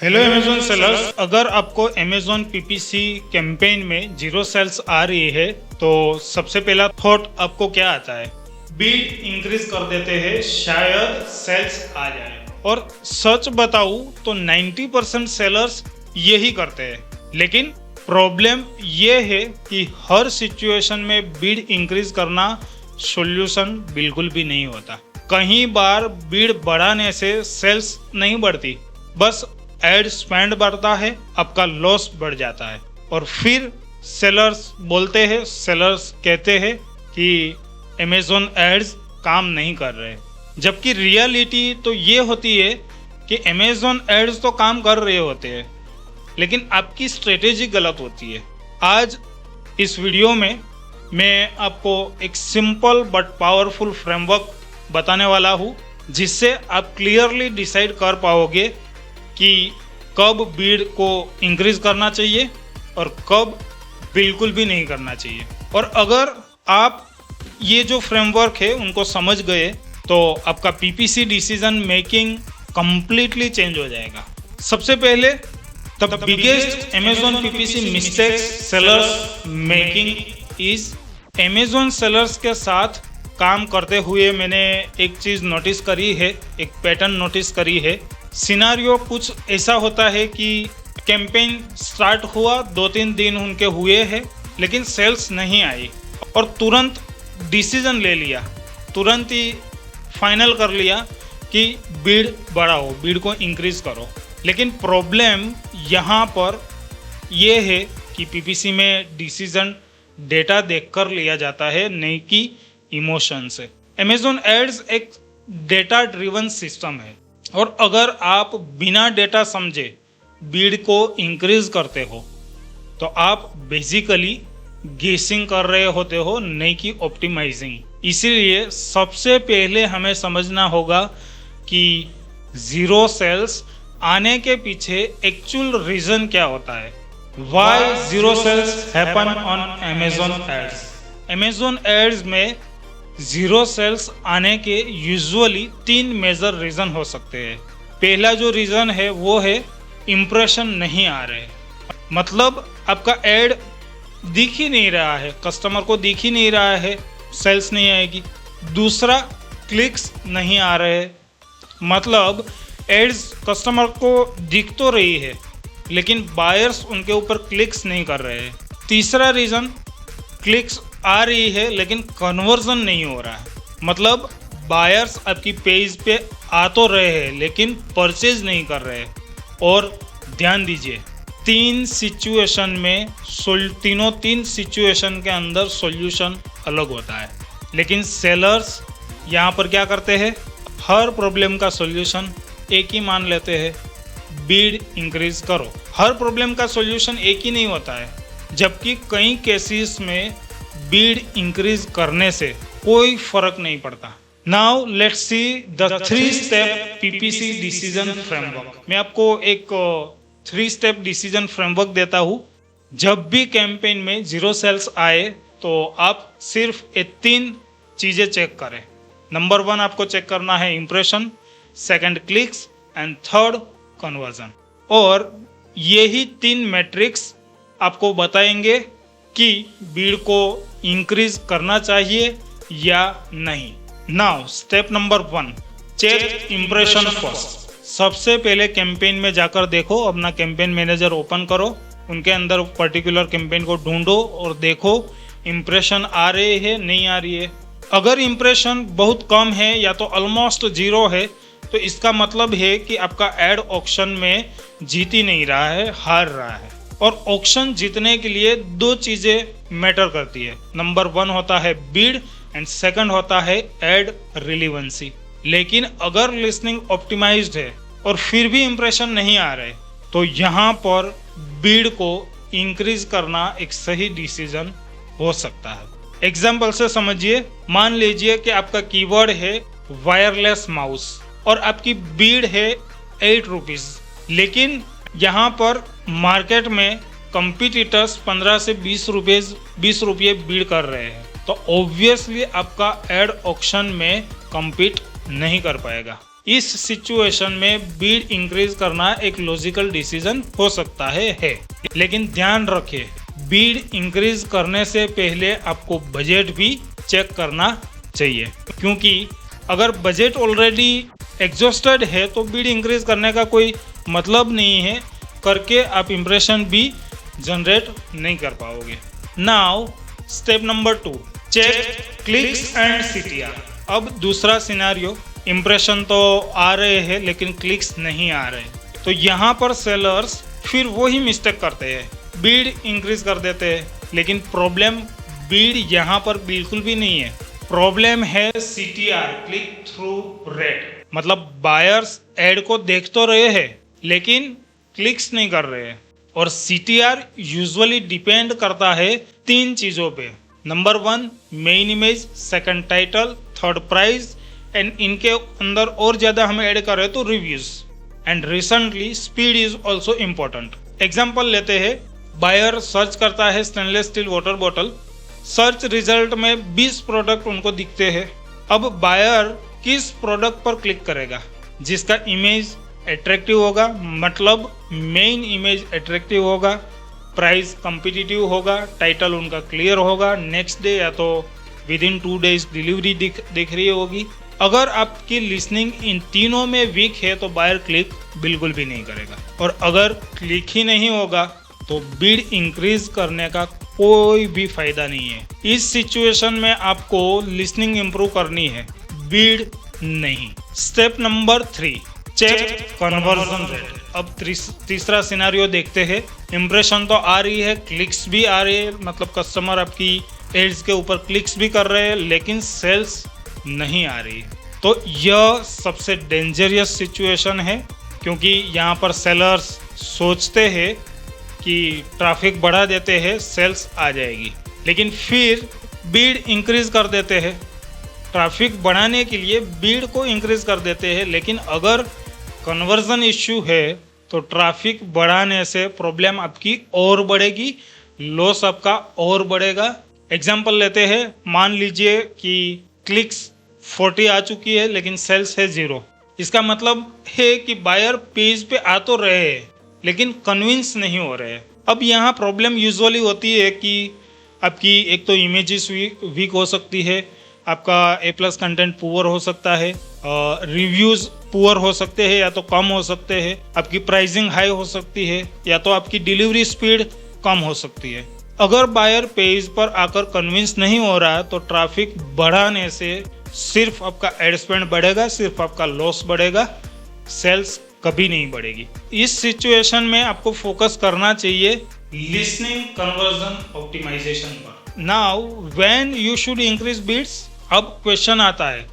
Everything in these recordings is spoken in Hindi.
हेलो अमेजोन सेलर्स, अगर आपको अमेजोन पीपीसी कैंपेन में जीरो सेल्स आ रही है तो सबसे पहला थॉट आपको क्या आता है? बीट इंक्रीज कर देते हैं, शायद सेल्स आ जाए। और सच बताऊं तो 90% सेलर्स यही करते हैं, लेकिन प्रॉब्लम ये है कि हर सिचुएशन में बीट इंक्रीज करना सॉल्यूशन बिल्कुल भी नहीं होता। कई बार बीट बढ़ाने से सेल्स नहीं बढ़ती, बस एड स्पेंड बढ़ता है, आपका लॉस बढ़ जाता है। और फिर सेलर्स कहते हैं कि अमेजोन एड्स काम नहीं कर रहे, जबकि रियलिटी तो ये होती है कि अमेजोन एड्स तो काम कर रहे होते हैं, लेकिन आपकी स्ट्रेटेजी गलत होती है। आज इस वीडियो में मैं आपको एक सिंपल बट पावरफुल फ्रेमवर्क बताने वाला हूँ, जिससे आप क्लियरली डिसाइड कर पाओगे कि कब बीड को इंक्रीज करना चाहिए और कब बिल्कुल भी नहीं करना चाहिए। और अगर आप ये जो फ्रेमवर्क है उनको समझ गए तो आपका PPC decision making completely change हो जाएगा। सबसे पहले the biggest Amazon PPC mistakes sellers making is, Amazon sellers के साथ काम करते हुए मैंने एक चीज़ नोटिस करी है, एक पैटर्न नोटिस करी है। सिनारियो कुछ ऐसा होता है कि कैंपेन स्टार्ट हुआ, 2-3 दिन उनके हुए हैं, लेकिन सेल्स नहीं आई और तुरंत डिसीजन ले लिया, तुरंत ही फाइनल कर लिया कि बीड बढ़ाओ, बीड को इंक्रीज करो। लेकिन प्रॉब्लम यहाँ पर यह है कि पीपीसी में डिसीजन डेटा देखकर लिया जाता है, नहीं कि इमोशन से। अमेजोन एड्स एक डेटा ड्रिवन सिस्टम है, और अगर आप बिना डेटा समझे बीड को इंक्रीज करते हो तो आप बेसिकली गेसिंग कर रहे होते हो, नहीं कि ऑप्टिमाइजिंग। इसीलिए सबसे पहले हमें समझना होगा कि जीरो सेल्स आने के पीछे एक्चुअल रीजन क्या होता है। Why zero sales happen on Amazon ads. Amazon ads में जीरो सेल्स आने के यूजुअली 3 मेजर रीज़न हो सकते हैं। पहला जो रीज़न है वो है इम्प्रेशन नहीं आ रहे, मतलब आपका एड दिख ही नहीं रहा है, कस्टमर को दिख ही नहीं रहा है, सेल्स नहीं आएगी। दूसरा, क्लिक्स नहीं आ रहे, मतलब एड्स कस्टमर को दिख तो रही है लेकिन बायर्स उनके ऊपर क्लिक्स नहीं कर रहे हैं। तीसरा रीज़न, क्लिक्स आ रही है लेकिन कन्वर्जन नहीं हो रहा है, मतलब बायर्स आपकी पेज पे आ तो रहे हैं लेकिन परचेज नहीं कर रहे। और ध्यान दीजिए, तीन सिचुएशन के अंदर सॉल्यूशन अलग होता है, लेकिन सेलर्स यहाँ पर क्या करते हैं, हर प्रॉब्लम का सॉल्यूशन एक ही मान लेते हैं, बीड इंक्रीज करो। हर प्रॉब्लम का सॉल्यूशन एक ही नहीं होता है, जबकि कई केसेस में बीड इंक्रीज करने से कोई फर्क नहीं पड़ता। Now let's see the 3 step PPC decision framework. मैं आपको एक 3 स्टेप डिसीजन फ्रेमवर्क देता हूँ। जब भी कैंपेन में जीरो सेल्स आए तो आप सिर्फ ये 3 चीज़ें चेक करें। नंबर 1 आपको चेक करना है impression, second clicks and third conversion. और यही 3 मैट्रिक्स आपको बताएंगे कि बीड को इंक्रीज करना चाहिए या नहीं। Now step number 1, check impression first. सबसे पहले कैंपेन में जाकर देखो, अपना कैंपेन मैनेजर ओपन करो, उनके अंदर पर्टिकुलर कैंपेन को ढूंढो और देखो इम्प्रेशन आ रहे हैं नहीं आ रही है। अगर इम्प्रेशन बहुत कम है या तो ऑलमोस्ट जीरो है तो इसका मतलब है कि आपका एड ऑक्शन में जीत ही नहीं रहा है, हार रहा है। और ऑक्शन जीतने के लिए 2 चीज़ें मैटर करती है। नंबर 1 होता है बीड एंड सेकंड होता है एड रिलीवेंसी। लेकिन अगर लिसनिंग ऑप्टिमाइज्ड है और फिर भी इंप्रेशन नहीं आ रहे तो यहाँ पर बीड को इंक्रीज करना एक सही डिसीजन हो सकता है। एग्जाम्पल से समझिए, मान लीजिए कि आपका कीवर्ड है वायरलेस माउस और आपकी बीड है 8 रुपीज़, लेकिन यहाँ पर मार्केट में कंपटीटर्स 15 से 20 रुपये बीड कर रहे हैं, तो ऑब्वियसली आपका एड ऑक्शन में कम्पीट नहीं कर पाएगा। इस सिचुएशन में बीड इंक्रीज करना एक लॉजिकल डिसीजन हो सकता है। लेकिन ध्यान रखिए, बीड इंक्रीज करने से पहले आपको बजट भी चेक करना चाहिए, क्योंकि अगर बजट ऑलरेडी एग्जॉस्टेड है तो बीड इंक्रीज करने का कोई मतलब नहीं है, करके आप इंप्रेशन भी जनरेट नहीं कर पाओगे। Now step number 2, check clicks and CTR. अब दूसरा सिनेरियो, इंप्रेशन तो आ रहे हैं लेकिन क्लिक्स नहीं आ रहे, तो यहाँ पर सेलर्स फिर वही मिस्टेक करते हैं, बीड इंक्रीज कर देते हैं। लेकिन प्रॉब्लम बीड यहाँ पर बिल्कुल भी नहीं है, प्रॉब्लम है सीटीआर, क्लिक थ्रू रेट। मतलब बायर्स एड को देख तो रहे हैं लेकिन क्लिक्स नहीं कर रहे हैं। और सीटीआर यूजुअली डिपेंड करता है 3 चीज़ों पे। Number 1 main image, second title, third price, and इनके अंदर और ज़्यादा हम ऐड कर रहे तो reviews. And recently speed is also important. Example लेते हैं, बायर सर्च करता है stainless still water bottle, search result में 20 प्रोडक्ट उनको दिखते हैं। अब बायर किस प्रोडक्ट पर क्लिक करेगा जिसका इमेज अट्रैक्टिव होगा, मतलब मेन इमेज अट्रैक्टिव होगा, प्राइस कम्पिटिटिव होगा, टाइटल उनका क्लियर होगा, नेक्स्ट डे या तो विद इन 2 डेज डिलीवरी दिख रही होगी। अगर आपकी लिसनिंग इन तीनों में वीक है तो बायर क्लिक बिल्कुल भी नहीं करेगा। और अगर क्लिक ही नहीं होगा तो बीड इंक्रीज करने का कोई भी फायदा नहीं है। इस सिचुएशन में आपको लिसनिंग इंप्रूव करनी है, बीड नहीं। Step number 3, check conversion rate. अब तीसरा सिनेरियो देखते हैं, इंप्रेशन तो आ रही है, क्लिक्स भी आ रही है, मतलब कस्टमर आपकी एड्स के ऊपर क्लिक्स भी कर रहे हैं लेकिन सेल्स नहीं आ रही। तो यह सबसे डेंजरस सिचुएशन है, क्योंकि यहाँ पर सेलर्स सोचते हैं कि ट्रैफिक बढ़ा देते हैं सेल्स आ जाएगी, लेकिन फिर बीड इंक्रीज कर देते हैं। ट्रैफिक बढ़ाने के लिए बीड को इंक्रीज कर देते हैं, लेकिन अगर कन्वर्जन इश्यू है तो ट्रैफिक बढ़ाने से प्रॉब्लम आपकी और बढ़ेगी, लॉस आपका और बढ़ेगा। एग्जाम्पल लेते हैं, मान लीजिए कि क्लिक्स 40 आ चुकी है लेकिन सेल्स है 0। इसका मतलब है कि बायर पेज पे आ तो रहे हैं लेकिन कन्विंस नहीं हो रहे हैं। अब यहाँ प्रॉब्लम यूजुअली होती है कि आपकी एक तो इमेजेस वीक हो सकती है, आपका A+ कंटेंट पुअर हो सकता है, रिव्यूज़ पुअर हो सकते हैं या तो कम हो सकते हैं, आपकी प्राइसिंग हाई हो सकती है या तो आपकी डिलीवरी स्पीड कम हो सकती है। अगर बायर पेज पर आकर कन्विंस नहीं हो रहा तो ट्रैफिक बढ़ाने से सिर्फ आपका एड स्पेंड बढ़ेगा, सिर्फ आपका लॉस बढ़ेगा, सेल्स कभी नहीं बढ़ेगी। इस सिचुएशन में आपको फोकस करना चाहिए लिसनिंग कन्वर्जन ऑप्टिमाइजेशन पर। Now when you should increase beads. अब क्वेश्चन आता है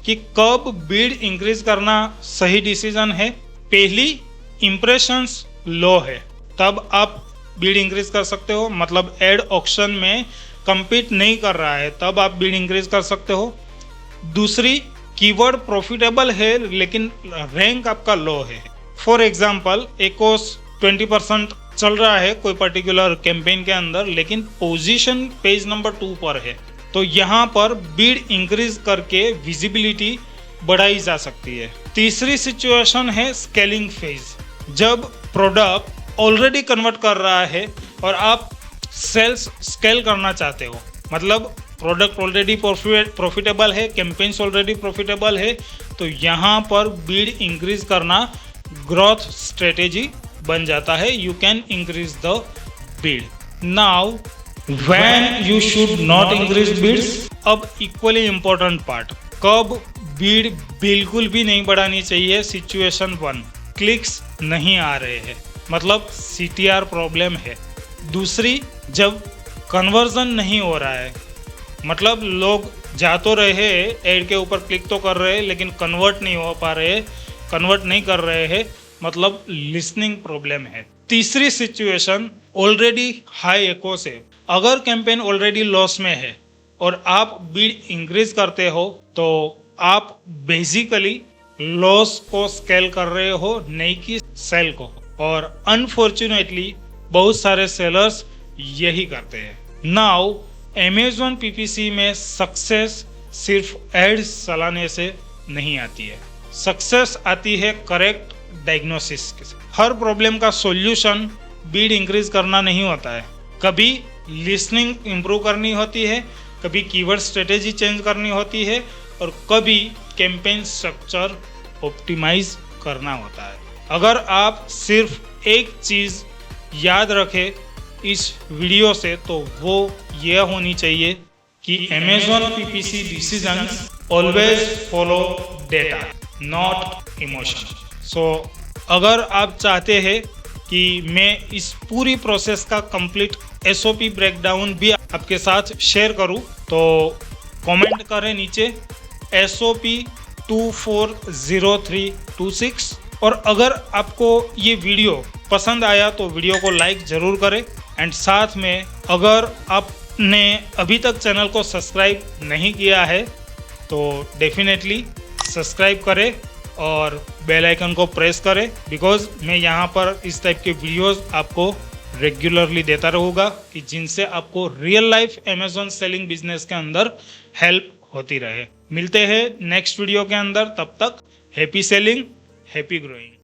कि कब बीड इंक्रीज करना सही डिसीजन है। पहली, इंप्रेशंस लो है तब आप बीड इंक्रीज कर सकते हो, मतलब एड ऑक्शन में compete नहीं कर रहा है तब आप बीड इंक्रीज कर सकते हो। दूसरी, कीवर्ड प्रॉफिटेबल है लेकिन रैंक आपका लो है। फॉर एग्जांपल, एकोस 20% चल रहा है कोई पर्टिकुलर कैंपेन के अंदर लेकिन पोजीशन पेज नंबर 2 पर है, तो यहाँ पर बीड इंक्रीज करके विजिबिलिटी बढ़ाई जा सकती है। तीसरी सिचुएशन है स्केलिंग फेज, जब प्रोडक्ट ऑलरेडी कन्वर्ट कर रहा है और आप सेल्स स्केल करना चाहते हो, मतलब प्रोडक्ट ऑलरेडी प्रॉफिटेबल है, कैंपेन्स ऑलरेडी प्रॉफिटेबल है, तो यहाँ पर बीड इंक्रीज करना ग्रोथ स्ट्रेटेजी बन जाता है। You can increase the Beed. Now when you should not increase beads. अब इक्वली इंपॉर्टेंट पार्ट, कब बीड बिल्कुल भी नहीं बढ़ानी चाहिए। सिचुएशन 1, क्लिक्स नहीं आ रहे हैं, मतलब CTR प्रॉब्लम है। दूसरी, जब कन्वर्जन नहीं हो रहा है, मतलब लोग जा तो रहे एड के ऊपर क्लिक तो कर रहे हैं लेकिन कन्वर्ट नहीं हो पा रहे, कन्वर्ट नहीं कर रहे हैं, मतलब लिसनिंग प्रॉब्लम है। तीसरी सिचुएशन, ऑलरेडी हाई एको से, अगर कैंपेन ऑलरेडी लॉस में है और आप बीड इंक्रीज करते हो तो आप बेसिकली लॉस को स्केल कर रहे हो, नहीं कि सेल को। और अनफॉर्चुनेटली बहुत सारे सेलर्स यही करते हैं। नाउ Amazon PPC में सक्सेस सिर्फ एड्स चलाने से नहीं आती है, सक्सेस आती है करेक्ट डायग्नोसिस के साथ। हर प्रॉब्लम का सॉल्यूशन बीड इंक्रीज करना नहीं होता है। कभी लिसनिंग इम्प्रूव करनी होती है, कभी कीवर्ड स्ट्रेटेजी चेंज करनी होती है और कभी कैंपेन स्ट्रक्चर ऑप्टिमाइज करना होता है। अगर आप सिर्फ एक चीज़ याद रखें इस वीडियो से तो वो ये होनी चाहिए कि Amazon PPC decisions always follow data not emotion. So अगर आप चाहते हैं कि मैं इस पूरी प्रोसेस का कंप्लीट SOP ब्रेकडाउन भी आपके साथ शेयर करूं तो कमेंट करें नीचे SOP 240326। और अगर आपको ये वीडियो पसंद आया तो वीडियो को लाइक ज़रूर करें एंड साथ में अगर आपने अभी तक चैनल को सब्सक्राइब नहीं किया है तो डेफिनेटली सब्सक्राइब करें और बेल आइकन को प्रेस करें, बिकॉज मैं यहाँ पर इस टाइप के वीडियोस आपको रेगुलरली देता रहूँगा कि जिनसे आपको real life Amazon selling business के अंदर हेल्प होती रहे। मिलते हैं नेक्स्ट वीडियो के अंदर, तब तक हैप्पी सेलिंग, हैप्पी ग्रोइंग।